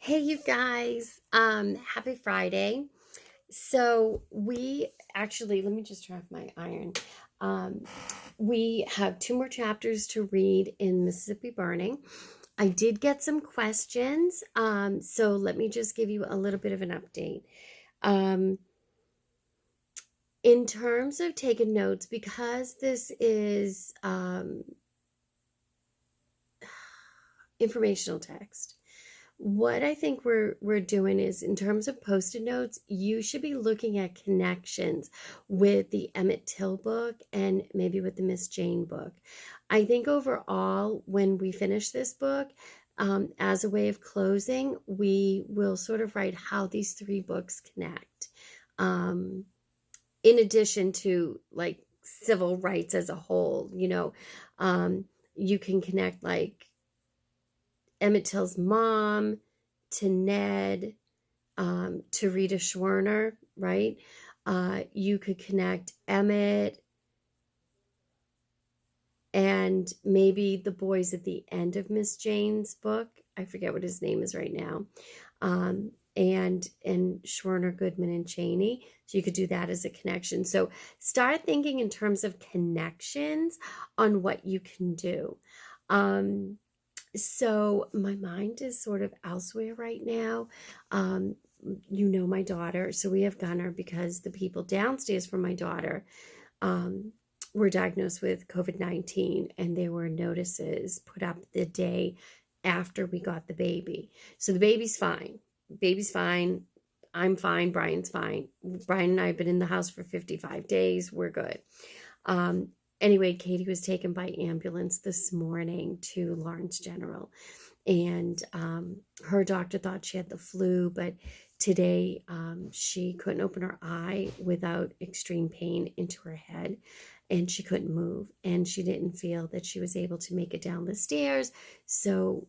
Hey, you guys. Happy Friday. So let me just turn off my iron. Um, we have two more chapters to read in Mississippi Burning. I did get some questions. So let me just give you a little bit of an update. Um, in terms of taking notes, because this is informational text. What I think we're doing is in terms of post-it notes, you should be looking at connections with the Emmett Till book and maybe with the Miss Jane book. I think overall, when we finish this book, as a way of closing, we will sort of write how these three books connect. In addition to like civil rights as a whole, you can connect like Emmett Till's mom, to Ned, to Rita Schwerner, right? You could connect Emmett and maybe the boys at the end of Miss Jane's book. I forget what his name is right now. And Schwerner, Goodman, and Cheney. So you could do that as a connection. So start thinking in terms of connections on what you can do. So my mind is sort of elsewhere right now. My daughter. So we have Gunner because the people downstairs from my daughter were diagnosed with COVID-19, and there were notices put up the day after we got the baby. So the baby's fine. Baby's fine. I'm fine. Brian's fine. Brian and I have been in the house for 55 days. We're good. Anyway, Katie was taken by ambulance this morning to Lawrence General, and her doctor thought she had the flu, but today she couldn't open her eye without extreme pain into her head, and she couldn't move, and she didn't feel that she was able to make it down the stairs. So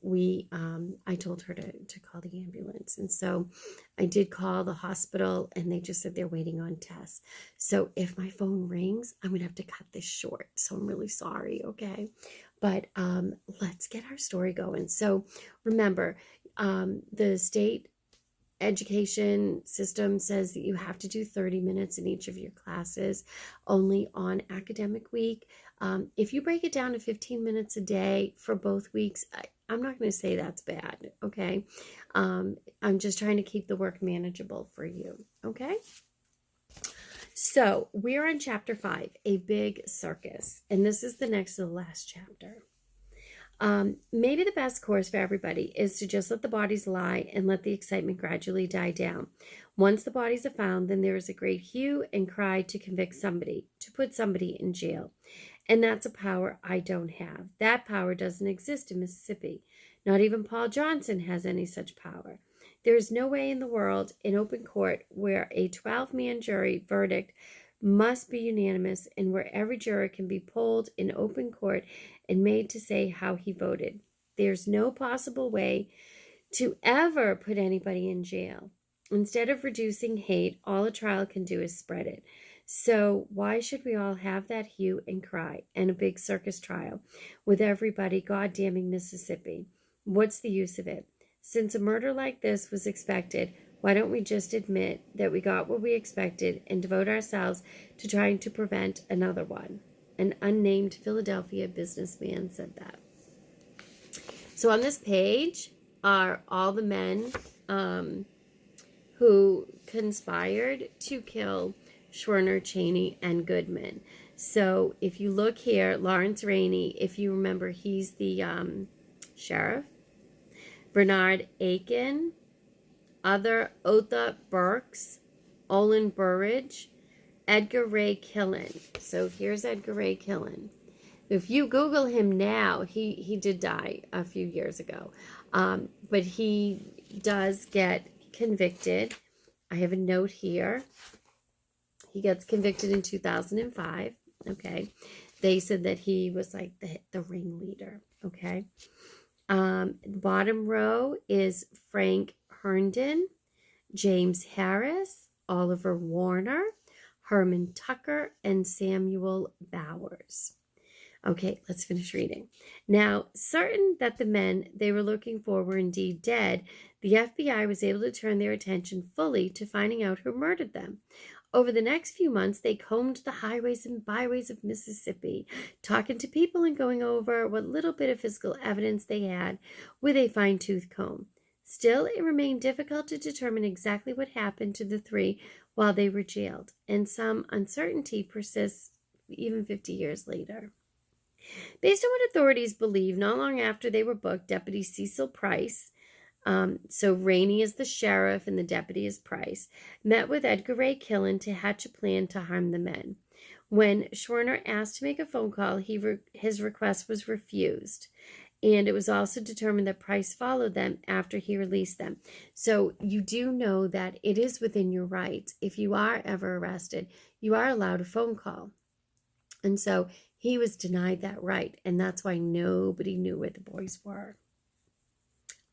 I told her to call the ambulance, and so I did call the hospital, and they just said they're waiting on tests. So if my phone rings, I'm gonna have to cut this short. So I'm really sorry, okay? But let's get our story going. So remember, the state education system says that you have to do 30 minutes in each of your classes only on academic week. If you break it down to 15 minutes a day for both weeks, I'm not going to say that's bad, okay? I'm just trying to keep the work manageable for you, okay? So we're on chapter 5, A Big Circus, and this is the next to the last chapter. Maybe the best course for everybody is to just let the bodies lie and let the excitement gradually die down. Once the bodies are found, then there is a great hue and cry to convict somebody, to put somebody in jail. And that's a power I don't have. That power doesn't exist in Mississippi. Not even Paul Johnson has any such power. There is no way in the world in open court where a 12-man jury verdict must be unanimous and where every juror can be polled in open court and made to say how he voted. There's no possible way to ever put anybody in jail. Instead of reducing hate, all a trial can do is spread it. So why should we all have that hue and cry and a big circus trial with everybody goddamning Mississippi? What's the use of it? Since a murder like this was expected, why don't we just admit that we got what we expected and devote ourselves to trying to prevent another one? An unnamed Philadelphia businessman said that. So on this page are all the men who conspired to kill Schwerner, Cheney, and Goodman. So if you look here, Lawrence Rainey, if you remember, he's the sheriff. Bernard Aiken, other Otha Burks, Olin Burridge, Edgar Ray Killen. So here's Edgar Ray Killen. If you Google him now, he did die a few years ago, but he does get convicted. I have a note here. He gets convicted in 2005. Okay, they said that he was like the ringleader. Okay. Bottom row is Frank Herndon, James Harris, Oliver Warner, Herman Tucker, and Samuel Bowers. Okay, let's finish reading. Now, certain that the men they were looking for were indeed dead, the FBI was able to turn their attention fully to finding out who murdered them. Over the next few months, they combed the highways and byways of Mississippi, talking to people and going over what little bit of physical evidence they had with a fine-tooth comb. Still, it remained difficult to determine exactly what happened to the three while they were jailed, and some uncertainty persists even 50 years later. Based on what authorities believe, not long after they were booked, Deputy Cecil Price, so Rainey is the sheriff and the deputy is Price, met with Edgar Ray Killen to hatch a plan to harm the men. When Schwerner asked to make a phone call, his request was refused. And it was also determined that Price followed them after he released them. So you do know that it is within your rights. If you are ever arrested, you are allowed a phone call. And so he was denied that right. And that's why nobody knew where the boys were.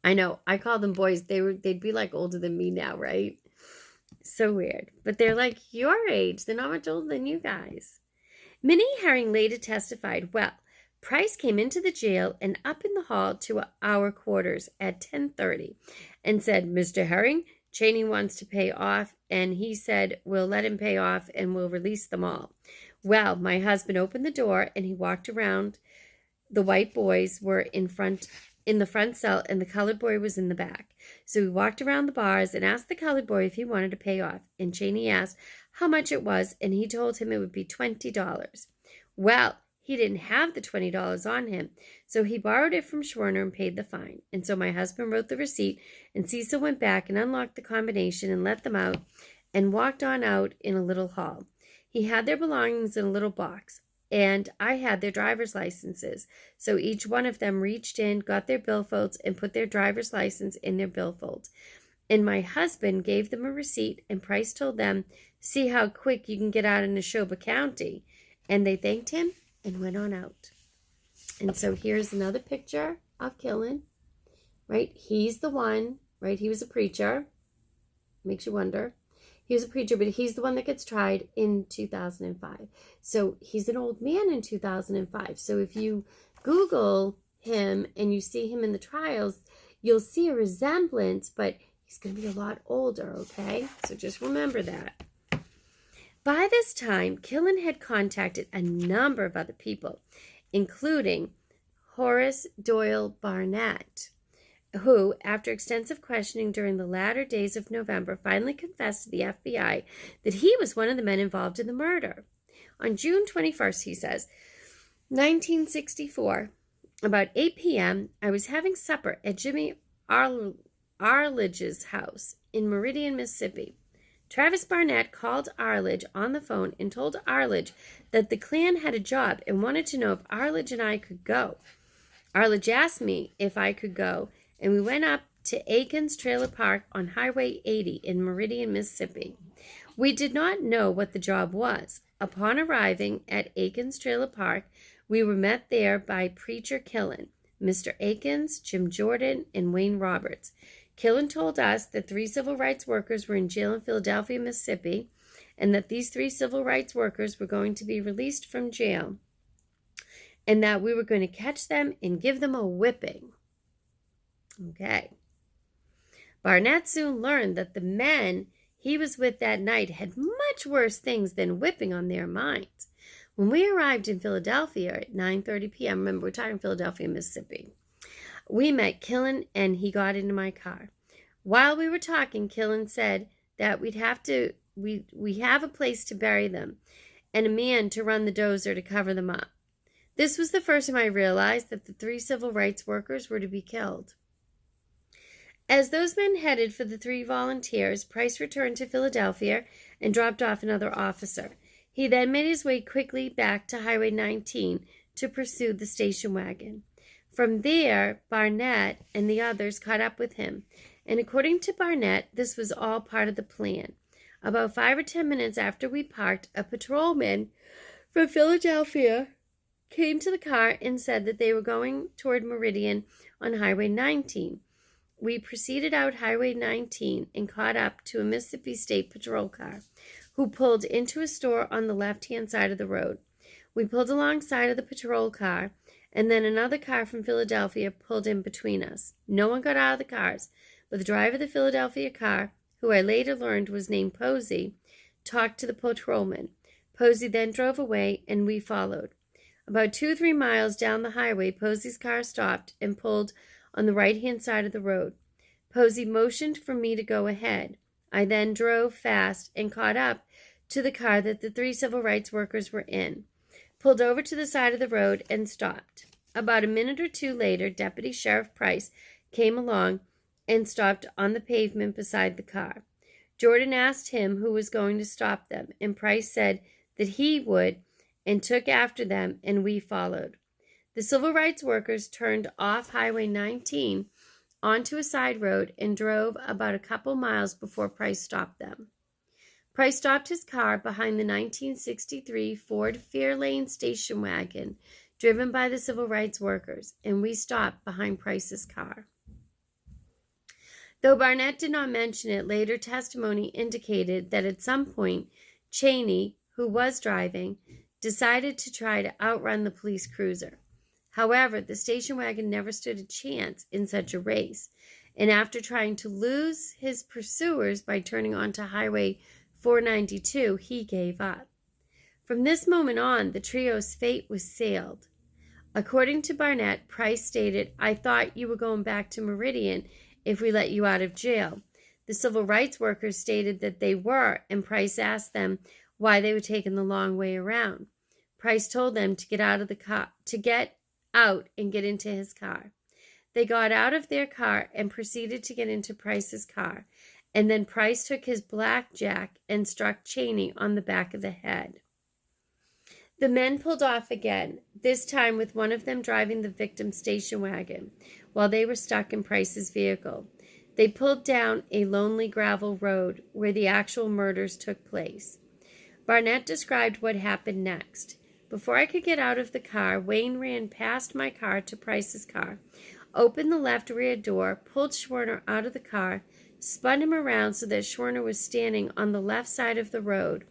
I know, I call them boys. They'd be like older than me now, right? So weird. But they're like your age. They're not much older than you guys. Minnie Herring later testified, well, Price came into the jail and up in the hall to our quarters at 10:30 and said, Mr. Herring, Cheney wants to pay off, and he said, we'll let him pay off and we'll release them all. Well, my husband opened the door and he walked around. The white boys were in the front cell and the colored boy was in the back. So he walked around the bars and asked the colored boy if he wanted to pay off. And Cheney asked how much it was, and he told him it would be $20. Well, he didn't have the $20 on him, so he borrowed it from Schwerner and paid the fine. And so my husband wrote the receipt, and Cecil went back and unlocked the combination and let them out and walked on out in a little hall. He had their belongings in a little box, and I had their driver's licenses. So each one of them reached in, got their billfolds, and put their driver's license in their billfold. And my husband gave them a receipt, and Price told them, see how quick you can get out in Neshoba County. And they thanked him and went on out. And so here's another picture of Killen, right? He's the one, right? He was a preacher. Makes you wonder. He was a preacher, but he's the one that gets tried in 2005. So he's an old man in 2005. So if you Google him and you see him in the trials, you'll see a resemblance, but he's going to be a lot older, okay? So just remember that. By this time, Killen had contacted a number of other people, including Horace Doyle Barnett, who, after extensive questioning during the latter days of November, finally confessed to the FBI that he was one of the men involved in the murder. On June 21st, he says, 1964, about 8 p.m., I was having supper at Jimmy Arledge's house in Meridian, Mississippi. Travis Barnett called Arledge on the phone and told Arledge that the Klan had a job and wanted to know if Arledge and I could go. Arledge asked me if I could go, and we went up to Aiken's Trailer Park on Highway 80 in Meridian, Mississippi. We did not know what the job was. Upon arriving at Aiken's Trailer Park, we were met there by Preacher Killen, Mr. Aikens, Jim Jordan, and Wayne Roberts. Killen told us that 3 civil rights workers were in jail in Philadelphia, Mississippi, and that these 3 civil rights workers were going to be released from jail, and that we were going to catch them and give them a whipping. Okay. Barnett soon learned that the men he was with that night had much worse things than whipping on their minds. When we arrived in Philadelphia at 9:30 p.m., remember we're talking Philadelphia, Mississippi, we met Killen and he got into my car. While we were talking, Killen said that we have a place to bury them and a man to run the dozer to cover them up. This was the first time I realized that the 3 civil rights workers were to be killed. As those men headed for the 3 volunteers, Price returned to Philadelphia and dropped off another officer. He then made his way quickly back to Highway 19 to pursue the station wagon. From there, Barnett and the others caught up with him, and according to Barnett, this was all part of the plan. About 5 or 10 minutes after we parked, a patrolman from Philadelphia came to the car and said that they were going toward Meridian on Highway 19. We proceeded out Highway 19 and caught up to a Mississippi State Patrol car, who pulled into a store on the left-hand side of the road. We pulled alongside of the patrol car, and then another car from Philadelphia pulled in between us. No one got out of the cars, but the driver of the Philadelphia car, who I later learned was named Posey, talked to the patrolman. Posey then drove away, and we followed. About 2 or 3 miles down the highway, Posey's car stopped and pulled on the right-hand side of the road. Posey motioned for me to go ahead. I then drove fast and caught up to the car that the 3 civil rights workers were in, pulled over to the side of the road, and stopped. About a minute or 2 later, Deputy Sheriff Price came along and stopped on the pavement beside the car. Jordan asked him who was going to stop them, and Price said that he would, and took after them, and we followed. The civil rights workers turned off Highway 19 onto a side road and drove about a couple miles before Price stopped them. Price stopped his car behind the 1963 Ford Fairlane station wagon driven by the civil rights workers, and we stopped behind Price's car. Though Barnett did not mention it, later testimony indicated that at some point, Cheney, who was driving, decided to try to outrun the police cruiser. However, the station wagon never stood a chance in such a race, and after trying to lose his pursuers by turning onto Highway 492, he gave up. From this moment on, the trio's fate was sealed. According to Barnett, Price stated, "I thought you were going back to Meridian if we let you out of jail." The civil rights workers stated that they were, and Price asked them why they were taking the long way around. Price told them to get out of the car, to get out and get into his car. They got out of their car and proceeded to get into Price's car, and then Price took his blackjack and struck Cheney on the back of the head. The men pulled off again, this time with one of them driving the victim's station wagon, while they were stuck in Price's vehicle. They pulled down a lonely gravel road where the actual murders took place. Barnett described what happened next. Before I could get out of the car, Wayne ran past my car to Price's car, opened the left rear door, pulled Schwerner out of the car, spun him around so that Schwerner was standing on the left side of the road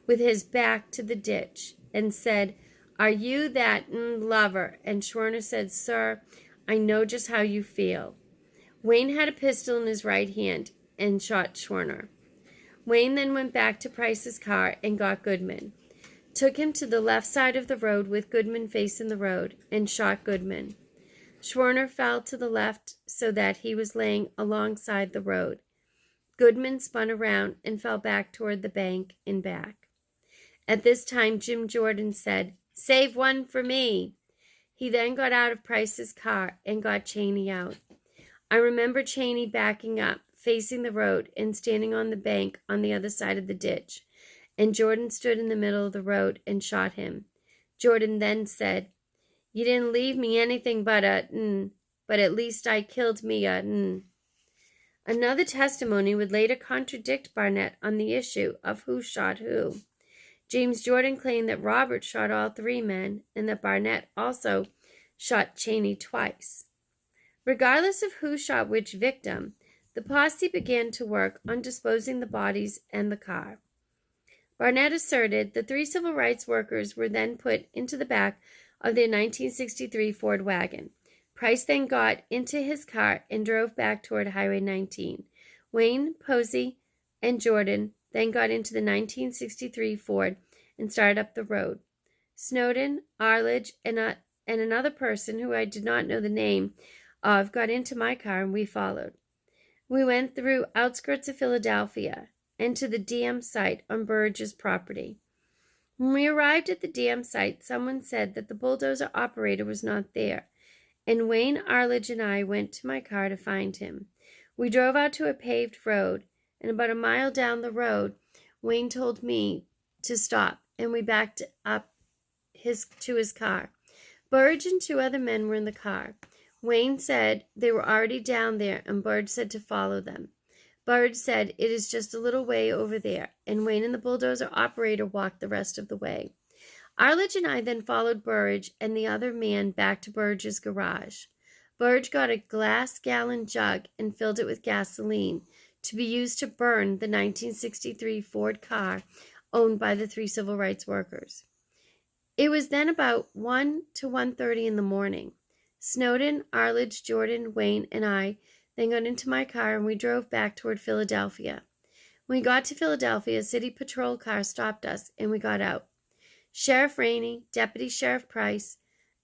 with his back to the ditch, and said, "Are you that lover?" And Schwerner said, "Sir, I know just how you feel." Wayne had a pistol in his right hand and shot Schwerner. Wayne then went back to Price's car and got Goodman, took him to the left side of the road with Goodman facing the road, and shot Goodman. Schwerner fell to the left so that he was laying alongside the road. Goodman spun around and fell back toward the bank and back. At this time, Jim Jordan said, "Save one for me." He then got out of Price's car and got Cheney out. I remember Cheney backing up, facing the road, and standing on the bank on the other side of the ditch, and Jordan stood in the middle of the road and shot him. Jordan then said, "You didn't leave me anything but but at least I killed me a Another testimony would later contradict Barnett on the issue of who shot who. James Jordan claimed that Robert shot all 3 men and that Barnett also shot Cheney twice. Regardless of who shot which victim, the posse began to work on disposing the bodies and the car. Barnett asserted the 3 civil rights workers were then put into the back of their 1963 Ford wagon. Price then got into his car and drove back toward Highway 19. Wayne, Posey, and Jordan then got into the 1963 Ford and started up the road. Snowden, Arledge, and another person who I did not know the name of got into my car, and we followed. We went through outskirts of Philadelphia and to the dam site on Burridge's property. When we arrived at the dam site, someone said that the bulldozer operator was not there, and Wayne, Arledge, and I went to my car to find him. We drove out to a paved road, and about a mile down the road, Wayne told me to stop, and we backed up to his car. Burridge and 2 other men were in the car. Wayne said they were already down there, and Burridge said to follow them. Burridge said, "It is just a little way over there," and Wayne and the bulldozer operator walked the rest of the way. Arledge and I then followed Burridge and the other man back to Burridge's garage. Burridge got a glass-gallon jug and filled it with gasoline to be used to burn the 1963 Ford car owned by the 3 civil rights workers. It was then about 1 to 1:30 in the morning. Snowden, Arledge, Jordan, Wayne, and I then got into my car and we drove back toward Philadelphia. When we got to Philadelphia, a city patrol car stopped us and we got out. Sheriff Rainey, Deputy Sheriff Price,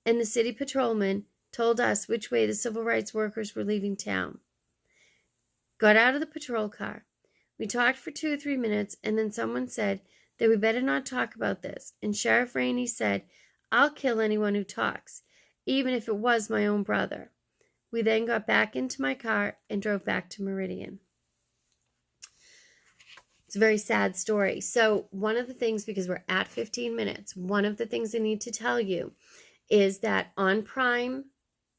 and the city patrolman told us which way the civil rights workers were leaving town. Got out of the patrol car. We talked for 2 or 3 minutes, and then someone said that we better not talk about this, and Sheriff Rainey said, "I'll kill anyone who talks, even if it was my own brother." We then got back into my car and drove back to Meridian. It's a very sad story. So one of the things, because we're at 15 minutes, one of the things I need to tell you is that on Prime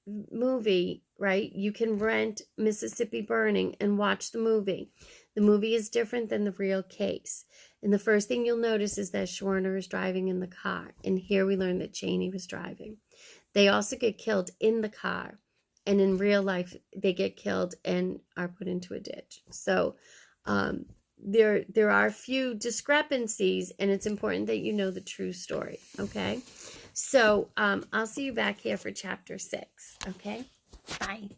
movie, right, you can rent Mississippi Burning and watch the movie. The movie is different than the real case. And the first thing you'll notice is that Schwerner is driving in the car. And here we learn that Cheney was driving. They also get killed in the car. And in real life, they get killed and are put into a ditch. So there are a few discrepancies, and it's important that you know the true story, okay? So I'll see you back here for chapter 6, okay? Bye.